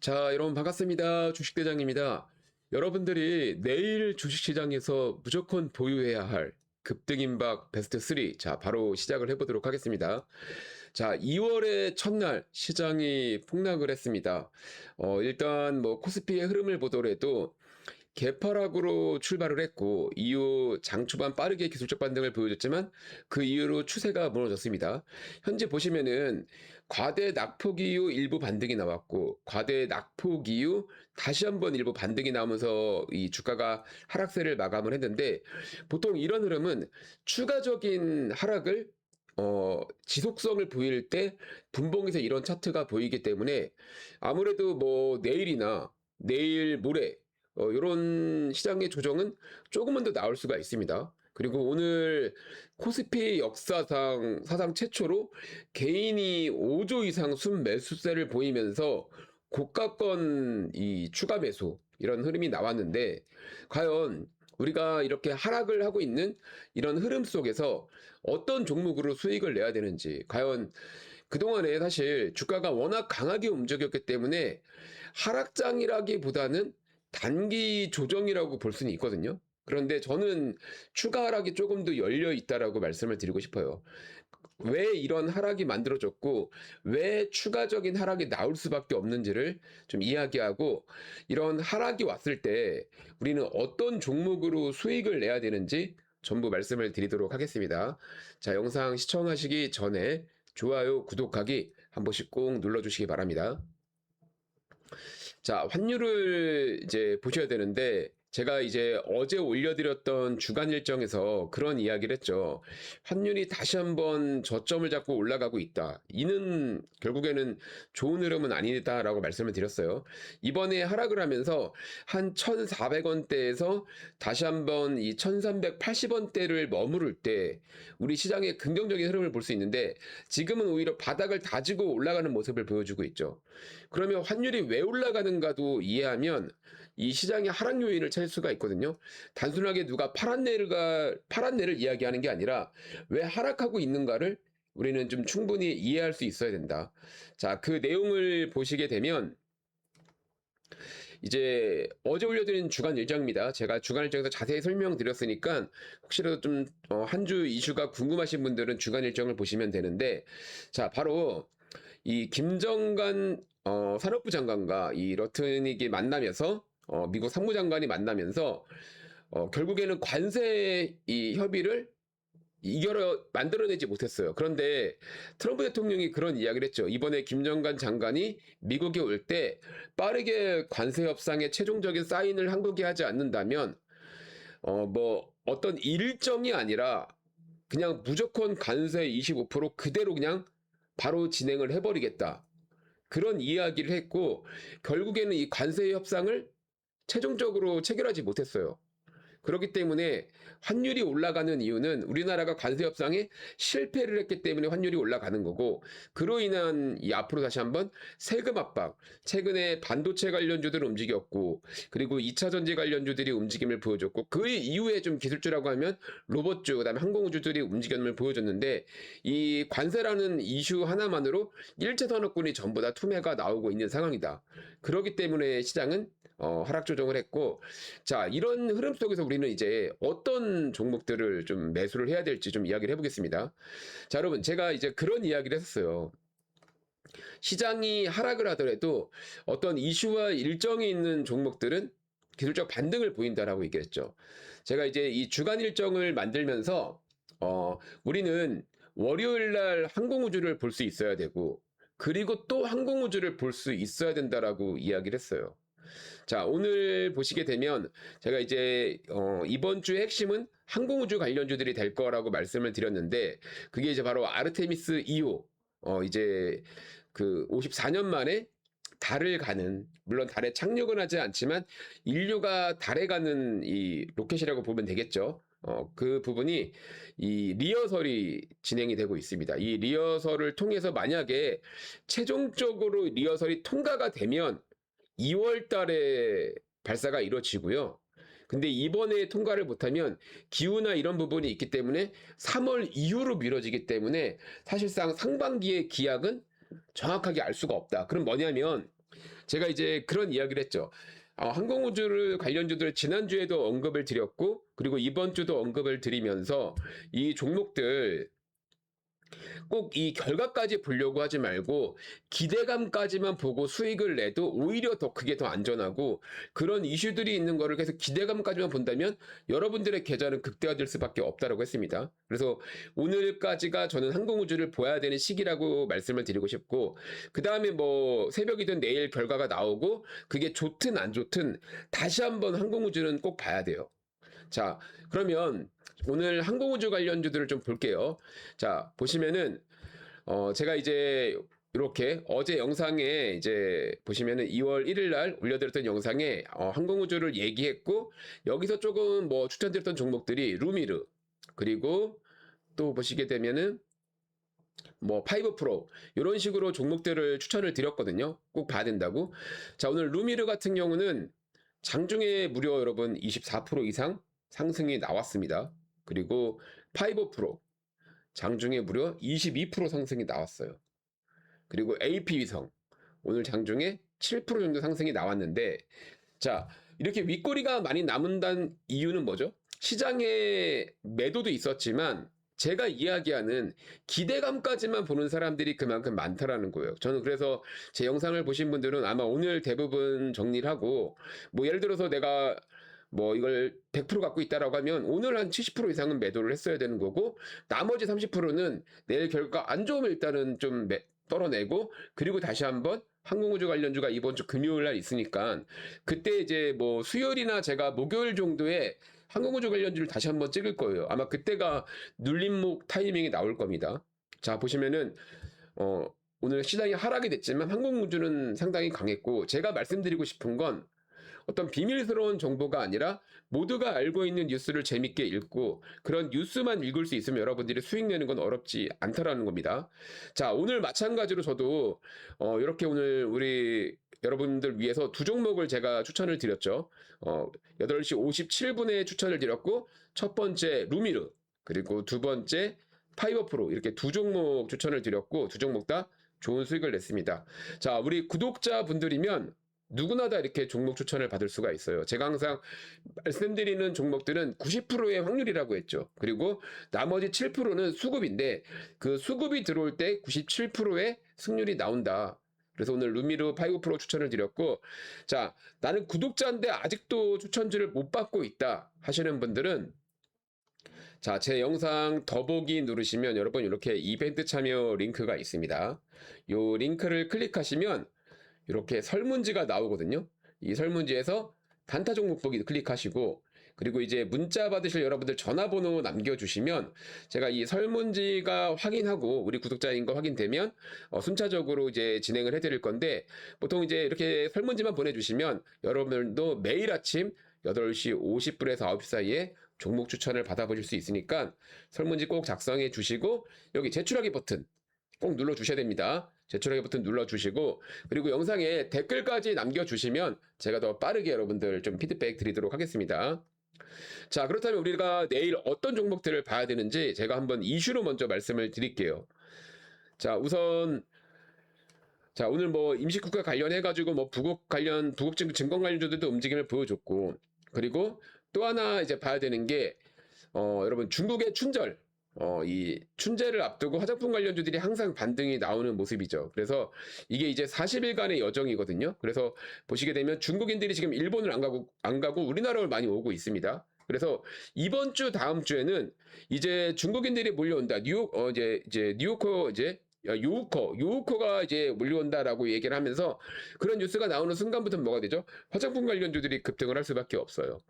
자, 여러분 반갑습니다. 주식대장입니다. 여러분들이 내일 주식시장에서 무조건 보유해야 할 급등임박 베스트 3. 자, 바로 시작을 해보도록 하겠습니다. 자, 2월의 첫날 시장이 폭락을 했습니다. 일단 뭐 코스피의 흐름을 보더라도 개파락으로 출발을 했고 이후 장 초반 빠르게 기술적 반등을 보여줬지만 그 이후로 추세가 무너졌습니다. 현재 보시면은 과대 낙폭 이후 일부 반등이 나왔고 과대 낙폭 이후 다시 한번 일부 반등이 나오면서 이 주가가 하락세를 마감을 했는데, 보통 이런 흐름은 추가적인 하락을 지속성을 보일 때 분봉에서 이런 차트가 보이기 때문에 아무래도 뭐 내일이나 내일 모레 이런 시장의 조정은 조금은 더 나올 수가 있습니다. 그리고 오늘 코스피 역사상 사상 최초로 개인이 5조 이상 순매수세를 보이면서 고가권 이 추가 매수 이런 흐름이 나왔는데, 과연 우리가 이렇게 하락을 하고 있는 이런 흐름 속에서 어떤 종목으로 수익을 내야 되는지, 과연 그동안에 사실 주가가 워낙 강하게 움직였기 때문에 하락장이라기보다는 단기 조정이라고 볼 수는 있거든요. 그런데 저는 추가 하락이 조금 더 열려 있다라고 말씀을 드리고 싶어요. 왜 이런 하락이 만들어졌고 왜 추가적인 하락이 나올 수밖에 없는지를 좀 이야기하고, 이런 하락이 왔을 때 우리는 어떤 종목으로 수익을 내야 되는지 전부 말씀을 드리도록 하겠습니다. 자, 영상 시청하시기 전에 좋아요, 구독하기 한 번씩 꼭 눌러주시기 바랍니다. 자, 환율을 이제 보셔야 되는데, 제가 이제 어제 올려드렸던 주간 일정에서 그런 이야기를 했죠. 환율이 다시 한번 저점을 잡고 올라가고 있다. 이는 결국에는 좋은 흐름은 아니다라고 말씀을 드렸어요. 이번에 하락을 하면서 한 1,400원대에서 다시 한번 이 1,380원대를 머무를 때 우리 시장의 긍정적인 흐름을 볼 수 있는데, 지금은 오히려 바닥을 다지고 올라가는 모습을 보여주고 있죠. 그러면 환율이 왜 올라가는가도 이해하면 이 시장의 하락 요인을 찾을 수가 있거든요. 단순하게 누가 팔았네를 이야기하는 게 아니라 왜 하락하고 있는가를 우리는 좀 충분히 이해할 수 있어야 된다. 자, 그 내용을 보시게 되면 이제 어제 올려드린 주간 일정입니다. 제가 주간 일정에서 자세히 설명드렸으니까 혹시라도 좀 한 주 이슈가 궁금하신 분들은 주간 일정을 보시면 되는데, 자, 바로 이 김정관 산업부 장관과 이 러트닉이 만나면서 미국 상무장관이 만나면서 결국에는 관세 이 협의를 만들어내지 못했어요. 그런데 트럼프 대통령이 그런 이야기를 했죠. 이번에 김정관 장관이 미국에 올 때 빠르게 관세 협상에 최종적인 사인을 한국이 하지 않는다면 뭐 어떤 일정이 아니라 그냥 무조건 관세 25% 그대로 그냥 바로 진행을 해버리겠다. 그런 이야기를 했고, 결국에는 이 관세 협상을 최종적으로 체결하지 못했어요. 그렇기 때문에 환율이 올라가는 이유는 우리나라가 관세 협상에 실패를 했기 때문에 환율이 올라가는 거고, 그로 인한 이 앞으로 다시 한번 세금 압박, 최근에 반도체 관련주들 움직였고, 그리고 2차 전지 관련주들이 움직임을 보여줬고, 그 이후에 좀 기술주라고 하면 로봇주, 그다음에 항공우주들이 움직임을 보여줬는데, 이 관세라는 이슈 하나만으로 일체 산업군이 전부 다 투매가 나오고 있는 상황이다. 그렇기 때문에 시장은 하락 조정을 했고, 자, 이런 흐름 속에서 우리는 이제 어떤 종목들을 좀 매수를 해야 될지 좀 이야기를 해보겠습니다. 자, 여러분, 제가 이제 그런 이야기를 했었어요. 시장이 하락을 하더라도 어떤 이슈와 일정이 있는 종목들은 기술적 반등을 보인다라고 얘기했죠. 제가 이제 이 주간 일정을 만들면서 우리는 월요일 날 항공우주를 볼 수 있어야 되고, 그리고 또 항공우주를 볼 수 있어야 된다라고 이야기를 했어요. 자, 오늘 보시게 되면 제가 이제 이번 주의 핵심은 항공우주 관련주들이 될 거라고 말씀을 드렸는데, 그게 이제 바로 아르테미스 2호 이제 그 54년 만에 달을 가는, 물론 달에 착륙은 하지 않지만 인류가 달에 가는 이 로켓이라고 보면 되겠죠. 그 부분이 이 리허설이 진행이 되고 있습니다. 이 리허설을 통해서 만약에 최종적으로 리허설이 통과가 되면 2월 달에 발사가 이루어지고요. 근데 이번에 통과를 못하면 기후나 이런 부분이 있기 때문에 3월 이후로 미뤄지기 때문에 사실상 상반기의 기약은 정확하게 알 수가 없다. 그럼 뭐냐면 제가 이제 그런 이야기를 했죠. 항공우주를 관련주들 지난주에도 언급을 드렸고, 그리고 이번 주도 언급을 드리면서 이 종목들 꼭 이 결과까지 보려고 하지 말고 기대감까지만 보고 수익을 내도 오히려 그게 더 안전하고, 그런 이슈들이 있는 거를 계속 기대감까지만 본다면 여러분들의 계좌는 극대화될 수밖에 없다라고 했습니다. 그래서 오늘까지가 저는 항공우주를 봐야 되는 시기라고 말씀을 드리고 싶고, 그 다음에 뭐 새벽이든 내일 결과가 나오고 그게 좋든 안 좋든 다시 한번 항공우주는 꼭 봐야 돼요. 자, 그러면 오늘 항공우주 관련주들을 좀 볼게요. 자, 보시면은 제가 이제 이렇게 어제 영상에 이제 보시면은 2월 1일 날 올려드렸던 영상에 항공우주를 얘기했고, 여기서 조금 뭐 추천드렸던 종목들이 루미르, 그리고 또 보시게 되면은 뭐 파이브 프로 이런 식으로 종목들을 추천을 드렸거든요. 꼭 봐야 된다고. 자, 오늘 루미르 같은 경우는 장중에 무려 여러분 24% 이상 상승이 나왔습니다. 그리고 파이브 프로 장중에 무려 22% 상승이 나왔어요. 그리고 AP위성 오늘 장중에 7% 정도 상승이 나왔는데, 자, 이렇게 윗꼬리가 많이 남는다는 이유는 뭐죠? 시장에 매도도 있었지만 제가 이야기하는 기대감까지만 보는 사람들이 그만큼 많다라는 거예요. 저는 그래서 제 영상을 보신 분들은 아마 오늘 대부분 정리를 하고, 뭐 예를 들어서 내가 뭐 이걸 100% 갖고 있다라고 하면 오늘 한 70% 이상은 매도를 했어야 되는 거고, 나머지 30%는 내일 결과 안 좋으면 일단은 좀 떨어내고, 그리고 다시 한번 항공우주 관련주가 이번 주 금요일 날 있으니까 그때 이제 뭐 수요일이나 제가 목요일 정도에 항공우주 관련주를 다시 한번 찍을 거예요. 아마 그때가 눌림목 타이밍이 나올 겁니다. 자, 보시면은 오늘 시장이 하락이 됐지만 항공우주는 상당히 강했고, 제가 말씀드리고 싶은 건 어떤 비밀스러운 정보가 아니라 모두가 알고 있는 뉴스를 재밌게 읽고, 그런 뉴스만 읽을 수 있으면 여러분들이 수익 내는 건 어렵지 않다라는 겁니다. 자, 오늘 마찬가지로 저도 이렇게 오늘 우리 여러분들 위해서 두 종목을 제가 추천을 드렸죠. 8시 57분에 추천을 드렸고, 첫 번째 루미르, 그리고 두 번째 파이버 프로, 이렇게 두 종목 추천을 드렸고, 두 종목 다 좋은 수익을 냈습니다. 자, 우리 구독자분들이면 누구나 다 이렇게 종목 추천을 받을 수가 있어요. 제가 항상 말씀드리는 종목들은 90%의 확률이라고 했죠. 그리고 나머지 7%는 수급인데, 그 수급이 들어올 때 97%의 승률이 나온다. 그래서 오늘 루미르 파이브 프로 추천을 드렸고, 자, 나는 구독자인데 아직도 추천주를 못 받고 있다 하시는 분들은, 자, 제 영상 더보기 누르시면 여러분 이렇게 이벤트 참여 링크가 있습니다. 요 링크를 클릭하시면 이렇게 설문지가 나오거든요. 이 설문지에서 단타 종목 보기 클릭하시고, 그리고 이제 문자 받으실 여러분들 전화번호 남겨주시면 제가 이 설문지가 확인하고 우리 구독자인 거 확인되면 순차적으로 이제 진행을 해드릴 건데, 보통 이제 이렇게 설문지만 보내주시면 여러분들도 매일 아침 8시 50분에서 9시 사이에 종목 추천을 받아보실 수 있으니까 설문지 꼭 작성해 주시고, 여기 제출하기 버튼 꼭 눌러주셔야 됩니다. 제출하기 버튼 눌러주시고, 그리고 영상에 댓글까지 남겨주시면 제가 더 빠르게 여러분들 좀 피드백 드리도록 하겠습니다. 자, 그렇다면 우리가 내일 어떤 종목들을 봐야 되는지 제가 한번 이슈로 먼저 말씀을 드릴게요. 자, 우선 자, 오늘 뭐 임시국가 관련해가지고 뭐 부국 증권 관련주들도 움직임을 보여줬고, 그리고 또 하나 이제 봐야 되는 게 여러분 중국의 춘절, 이 춘제를 앞두고 화장품 관련주들이 항상 반등이 나오는 모습이죠. 그래서 이게 이제 40일간의 여정이거든요. 그래서 보시게 되면 중국인들이 지금 일본을 안 가고 우리나라를 많이 오고 있습니다. 그래서 이번 주 다음 주에는 이제 중국인들이 몰려온다. 이제 뉴요커 이제 요우커가 이제 몰려온다라고 얘기를 하면서 그런 뉴스가 나오는 순간부터 뭐가 되죠? 화장품 관련주들이 급등을 할 수밖에 없어요.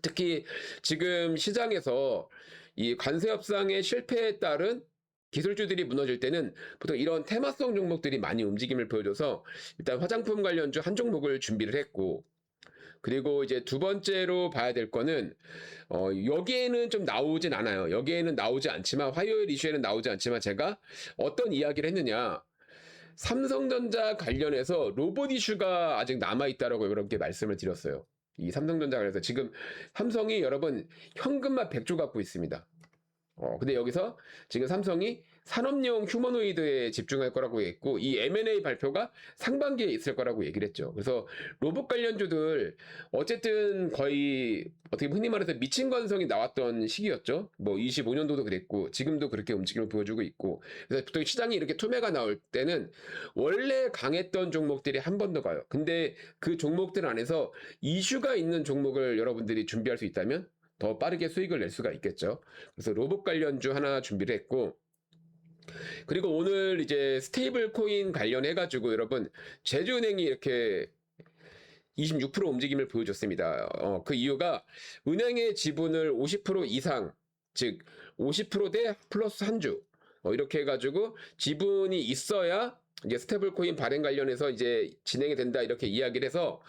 특히 지금 시장에서 이 관세 협상의 실패에 따른 기술주들이 무너질 때는 보통 이런 테마성 종목들이 많이 움직임을 보여줘서 일단 화장품 관련주 한 종목을 준비를 했고, 그리고 이제 두 번째로 봐야 될 거는 여기에는 좀 나오진 않아요. 여기에는 나오지 않지만, 화요일 이슈에는 나오지 않지만 제가 어떤 이야기를 했느냐, 삼성전자 관련해서 로봇 이슈가 아직 남아있다라고 여러분께 말씀을 드렸어요. 이 삼성전자 관련해서 지금 삼성이 여러분 현금만 100조 갖고 있습니다. 근데 여기서 지금 삼성이 산업용 휴머노이드에 집중할 거라고 했고, 이 M&A 발표가 상반기에 있을 거라고 얘기를 했죠. 그래서 로봇 관련주들 어쨌든 거의 어떻게 흔히 말해서 미친 관성이 나왔던 시기였죠. 뭐 25년도도 그랬고 지금도 그렇게 움직임을 보여주고 있고, 그래서 보통 시장이 이렇게 투매가 나올 때는 원래 강했던 종목들이 한 번 더 가요. 근데 그 종목들 안에서 이슈가 있는 종목을 여러분들이 준비할 수 있다면 더 빠르게 수익을 낼 수가 있겠죠. 그래서 로봇 관련주 하나 준비를 했고, 그리고 오늘 이제 스테이블 코인 관련해가지고 여러분 제주은행이 이렇게 26% 움직임을 보여줬습니다. 그 이유가 은행의 지분을 50% 이상, 즉 50%대 플러스 한 주, 이렇게 해가지고 지분이 있어야 이제 스테이블 코인 발행 관련해서 이제 진행이 된다, 이렇게 이야기를 해서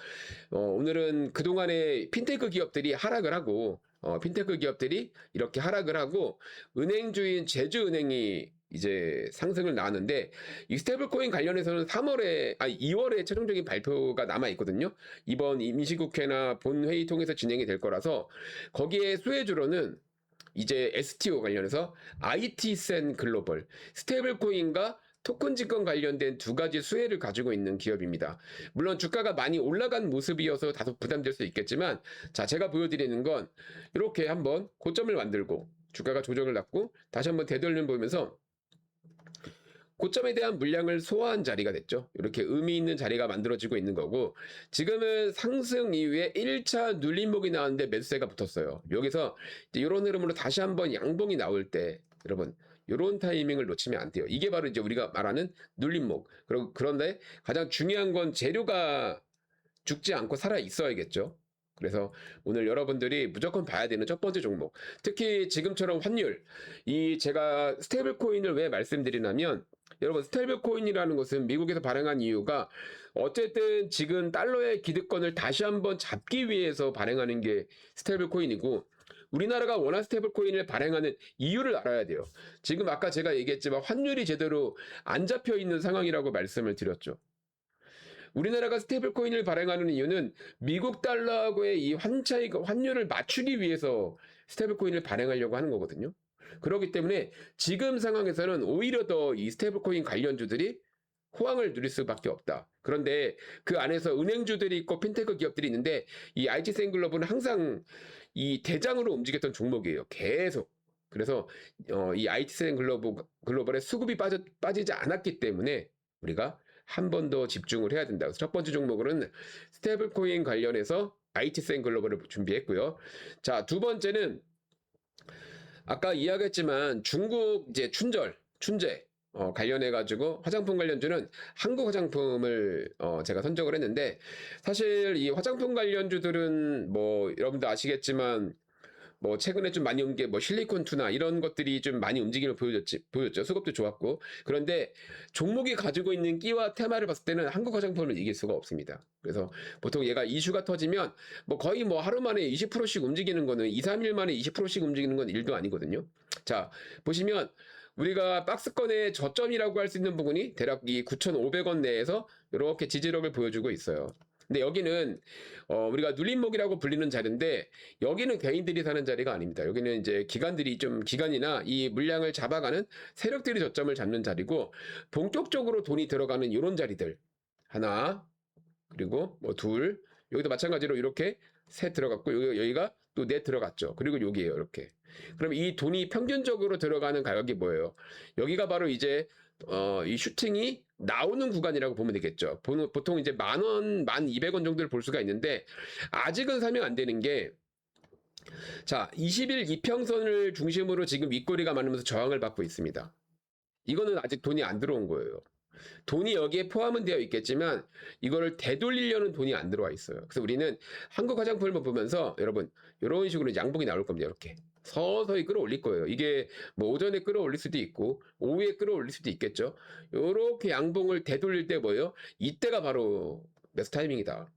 오늘은 그동안에 핀테크 기업들이 하락을 하고 핀테크 기업들이 이렇게 하락을 하고 은행주인 제주은행이 이제 상승을 나왔는데, 이 스테이블 코인 관련해서는 2월에 최종적인 발표가 남아 있거든요. 이번 임시국회나 본회의 통해서 진행이 될 거라서 거기에 수혜주로는 이제 STO 관련해서 IT센 글로벌, 스테이블 코인과 토큰 지권 관련된 두 가지 수혜를 가지고 있는 기업입니다. 물론 주가가 많이 올라간 모습이어서 다소 부담될 수 있겠지만, 자, 제가 보여드리는 건 이렇게 한번 고점을 만들고 주가가 조정을 받고 다시 한번 되돌림 보면서 고점에 대한 물량을 소화한 자리가 됐죠. 이렇게 의미 있는 자리가 만들어지고 있는 거고, 지금은 상승 이후에 1차 눌림목이 나왔는데 매수세가 붙었어요. 여기서 이런 흐름으로 다시 한번 양봉이 나올 때 여러분 이런 타이밍을 놓치면 안 돼요. 이게 바로 이제 우리가 말하는 눌림목. 그런데 가장 중요한 건 재료가 죽지 않고 살아 있어야겠죠. 그래서 오늘 여러분들이 무조건 봐야 되는 첫 번째 종목, 특히 지금처럼 환율, 이 제가 스테이블 코인을 왜 말씀드리냐면, 여러분 스테이블 코인이라는 것은 미국에서 발행한 이유가 어쨌든 지금 달러의 기득권을 다시 한번 잡기 위해서 발행하는 게 스테이블 코인이고, 우리나라가 원화 스테이블 코인을 발행하는 이유를 알아야 돼요. 지금 아까 제가 얘기했지만 환율이 제대로 안 잡혀 있는 상황이라고 말씀을 드렸죠. 우리나라가 스테이블 코인을 발행하는 이유는 미국 달러하고의 이 환율을 맞추기 위해서 스테이블 코인을 발행하려고 하는 거거든요. 그렇기 때문에 지금 상황에서는 오히려 더 이 스테이블 코인 관련주들이 호황을 누릴 수밖에 없다. 그런데 그 안에서 은행주들이 있고 핀테크 기업들이 있는데, 이 IT센 글로벌은 항상 이 대장으로 움직였던 종목이에요. 계속. 그래서 이 IT센 글로벌의 수급이 빠지지 않았기 때문에 우리가 한 번 더 집중을 해야 된다. 그래서 첫 번째 종목으로는 스테이블 코인 관련해서 IT센 글로벌을 준비했고요. 자, 두 번째는 아까 이야기했지만 중국 이제 춘제 관련해가지고 화장품 관련주는 한국 화장품을 제가 선정을 했는데, 사실 이 화장품 관련주들은 뭐 여러분도 아시겠지만 뭐 최근에 좀 많이 온 게 뭐 실리콘투나 이런 것들이 좀 많이 움직임을 보였죠. 수급도 좋았고. 그런데 종목이 가지고 있는 끼와 테마를 봤을 때는 한국 화장품을 이길 수가 없습니다. 그래서 보통 얘가 이슈가 터지면 뭐 거의 뭐 하루 만에 20%씩 움직이는 거는 2, 3일 만에 20%씩 움직이는 건 일도 아니거든요. 자, 보시면 우리가 박스권의 저점이라고 할 수 있는 부분이 대략 이 9,500원 내에서 이렇게 지지력을 보여주고 있어요. 근데 여기는 우리가 눌림목이라고 불리는 자리인데, 여기는 개인들이 사는 자리가 아닙니다. 여기는 이제 기관이나 이 물량을 잡아가는 세력들이 저점을 잡는 자리고, 본격적으로 돈이 들어가는 이런 자리들 하나, 그리고 뭐 둘, 여기도 마찬가지로 이렇게 셋 들어갔고, 여기가 또 넷 들어갔죠. 그리고 여기에요, 이렇게. 그럼 이 돈이 평균적으로 들어가는 가격이 뭐예요? 여기가 바로 이제 이 슈팅이 나오는 구간이라고 보면 되겠죠. 보통 이제 10,000원, 1,200원 정도를 볼 수가 있는데, 아직은 설명 안 되는 게, 자, 20일 이평선을 중심으로 지금 윗꼬리가 많으면서 저항을 받고 있습니다. 이거는 아직 돈이 안 들어온 거예요. 돈이 여기에 포함은 되어 있겠지만 이거를 되돌리려는 돈이 안 들어와 있어요. 그래서 우리는 한국 화장품을 보면서 여러분 이런 식으로 양봉이 나올 겁니다. 이렇게 서서히 끌어올릴 거예요. 이게 뭐 오전에 끌어올릴 수도 있고 오후에 끌어올릴 수도 있겠죠. 이렇게 양봉을 되돌릴 때 뭐예요? 이때가 바로 매수 타이밍이다.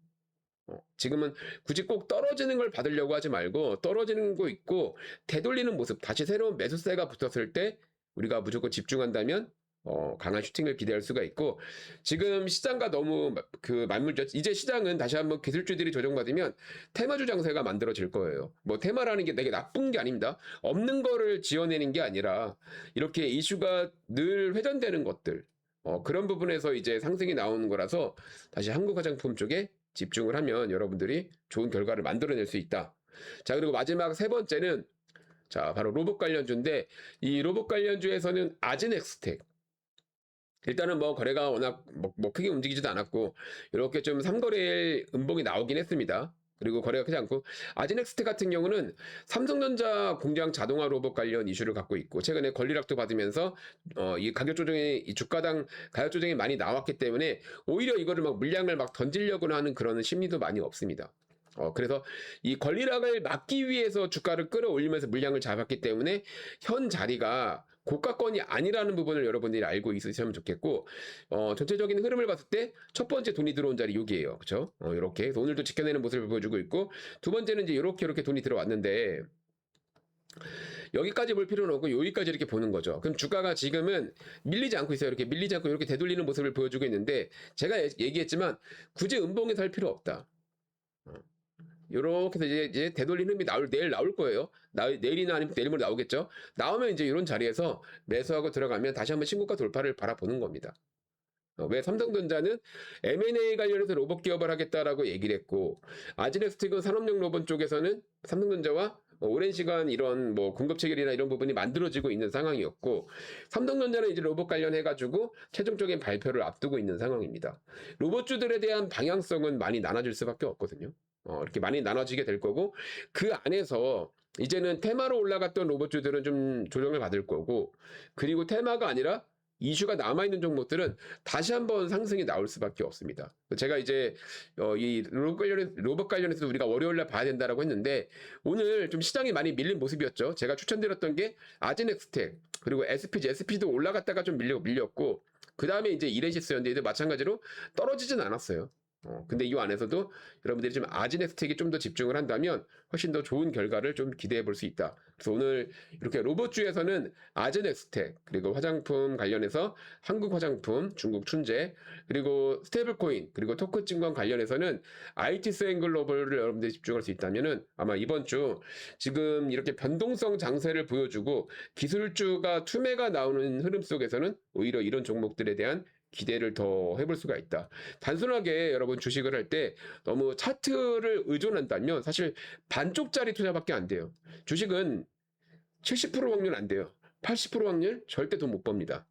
지금은 굳이 꼭 떨어지는 걸 받으려고 하지 말고, 떨어지는 거 있고 되돌리는 모습, 다시 새로운 매수세가 붙었을 때 우리가 무조건 집중한다면 강한 슈팅을 기대할 수가 있고, 지금 시장과 너무 맞물려 이제 시장은 다시 한번 기술주들이 조정받으면 테마주 장세가 만들어질 거예요. 뭐 테마라는 게 되게 나쁜 게 아닙니다. 없는 거를 지어내는 게 아니라 이렇게 이슈가 늘 회전되는 것들, 그런 부분에서 이제 상승이 나오는 거라서 다시 한국 화장품 쪽에 집중을 하면 여러분들이 좋은 결과를 만들어낼 수 있다. 자, 그리고 마지막 세 번째는, 자, 바로 로봇 관련주인데, 이 로봇 관련주에서는 아즈넥스텍. 일단은 뭐 거래가 워낙 뭐 크게 움직이지도 않았고, 이렇게 좀 3거래일 음봉이 나오긴 했습니다. 그리고 거래가 크지 않고, 아즈넥스텍 같은 경우는 삼성전자 공장 자동화 로봇 관련 이슈를 갖고 있고, 최근에 권리락도 받으면서 이 가격 조정이, 이 주가당 가격 조정이 많이 나왔기 때문에 오히려 이거를 막 물량을 막 던지려고 하는 그런 심리도 많이 없습니다. 그래서 이 권리락을 막기 위해서 주가를 끌어올리면서 물량을 잡았기 때문에 현 자리가 고가권이 아니라는 부분을 여러분들이 알고 있으시면 좋겠고, 전체적인 흐름을 봤을 때 첫 번째 돈이 들어온 자리 여기에요. 그렇죠? 이렇게 오늘도 지켜내는 모습을 보여주고 있고, 두 번째는 이제 이렇게 돈이 들어왔는데, 여기까지 볼 필요는 없고 여기까지 이렇게 보는 거죠. 그럼 주가가 지금은 밀리지 않고 있어요. 이렇게 밀리지 않고 이렇게 되돌리는 모습을 보여주고 있는데, 제가 얘기했지만 굳이 음봉에서 할 필요 없다. 요렇게 해서 이제 되돌리는 흐름이 내일 나올 거예요. 내일이나 아니면 내일 모레 나오겠죠. 나오면 이제 이런 자리에서 매수하고 들어가면 다시 한번 신고가 돌파를 바라보는 겁니다. 왜 삼성전자는 M&A 관련해서 로봇 기업을 하겠다라고 얘기를 했고, 아즈넥스텍은 산업용 로봇 쪽에서는 삼성전자와 오랜 시간 이런 뭐 공급 체결이나 이런 부분이 만들어지고 있는 상황이었고, 삼성전자는 이제 로봇 관련해가지고 최종적인 발표를 앞두고 있는 상황입니다. 로봇주들에 대한 방향성은 많이 나눠질 수밖에 없거든요. 이렇게 많이 나눠지게 될 거고, 그 안에서 이제는 테마로 올라갔던 로봇주들은 좀 조정을 받을 거고, 그리고 테마가 아니라 이슈가 남아있는 종목들은 다시 한번 상승이 나올 수밖에 없습니다. 제가 이제 이 로봇 관련해서 우리가 월요일날 봐야 된다라고 했는데, 오늘 좀 시장이 많이 밀린 모습이었죠. 제가 추천드렸던 게 아즈넥스텍, 그리고 SPG도 올라갔다가 좀 밀렸고, 그 다음에 이제 이레시스였는데 마찬가지로 떨어지진 않았어요. 근데 이 안에서도 여러분들이 좀 아즈넥스텍에 좀 더 집중을 한다면 훨씬 더 좋은 결과를 좀 기대해 볼 수 있다. 그래서 오늘 이렇게 로봇주에서는 아즈넥스텍, 그리고 화장품 관련해서 한국 화장품, 중국 춘제, 그리고 스테이블코인, 그리고 토큰증권 관련해서는 IT스앤글로벌을 여러분들이 집중할 수 있다면은 아마 이번 주 지금 이렇게 변동성 장세를 보여주고 기술주가 투매가 나오는 흐름 속에서는 오히려 이런 종목들에 대한 기대를 더 해볼 수가 있다. 단순하게 여러분 주식을 할 때 너무 차트를 의존한다면 사실 반쪽짜리 투자밖에 안 돼요. 주식은 70% 확률 안 돼요. 80% 확률 절대 돈 못 법니다.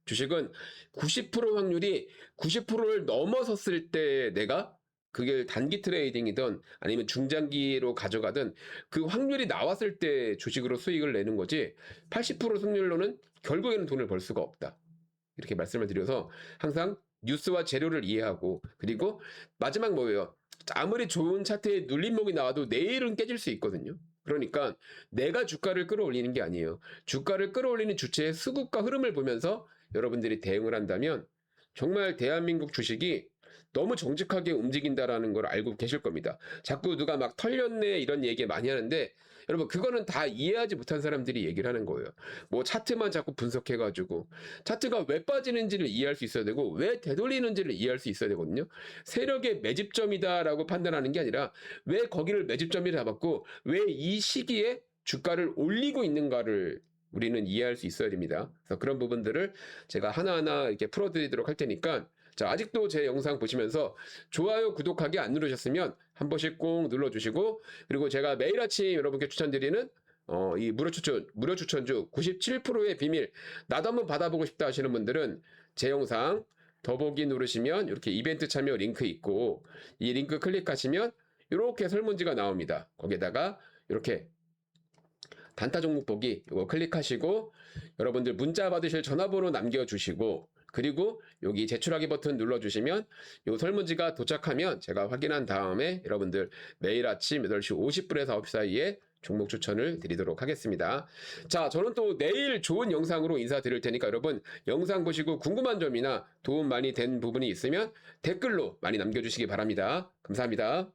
주식은 90% 확률이 90%를 넘어섰을 때 내가 그게 단기 트레이딩이든 아니면 중장기로 가져가든 그 확률이 나왔을 때 주식으로 수익을 내는 거지, 80% 승률로는 결국에는 돈을 벌 수가 없다. 이렇게 말씀을 드려서 항상 뉴스와 재료를 이해하고, 그리고 마지막 뭐예요? 아무리 좋은 차트에 눌림목이 나와도 내일은 깨질 수 있거든요. 그러니까 내가 주가를 끌어올리는 게 아니에요. 주가를 끌어올리는 주체의 수급과 흐름을 보면서 여러분들이 대응을 한다면 정말 대한민국 주식이 너무 정직하게 움직인다라는 걸 알고 계실 겁니다. 자꾸 누가 막 털렸네 이런 얘기 많이 하는데, 여러분 그거는 다 이해하지 못한 사람들이 얘기를 하는 거예요. 뭐 차트만 자꾸 분석해가지고 차트가 왜 빠지는지를 이해할 수 있어야 되고 왜 되돌리는지를 이해할 수 있어야 되거든요. 세력의 매집점이다라고 판단하는 게 아니라 왜 거기를 매집점이 잡았고 왜 이 시기에 주가를 올리고 있는가를 우리는 이해할 수 있어야 됩니다. 그래서 그런 부분들을 제가 하나하나 이렇게 풀어드리도록 할 테니까, 자, 아직도 제 영상 보시면서 좋아요, 구독하기 안 누르셨으면 한 번씩 꼭 눌러주시고, 그리고 제가 매일 아침 여러분께 추천드리는 이 무료 추천주 97%의 비밀, 나도 한번 받아보고 싶다 하시는 분들은 제 영상 더보기 누르시면 이렇게 이벤트 참여 링크 있고, 이 링크 클릭하시면 이렇게 설문지가 나옵니다. 거기에다가 이렇게 단타 종목 보기 이거 클릭하시고 여러분들 문자 받으실 전화번호 남겨주시고, 그리고 여기 제출하기 버튼 눌러주시면 이 설문지가 도착하면 제가 확인한 다음에 여러분들 매일 아침 8시 50분에서 9시 사이에 종목 추천을 드리도록 하겠습니다. 자, 저는 또 내일 좋은 영상으로 인사드릴 테니까 여러분 영상 보시고 궁금한 점이나 도움 많이 된 부분이 있으면 댓글로 많이 남겨주시기 바랍니다. 감사합니다.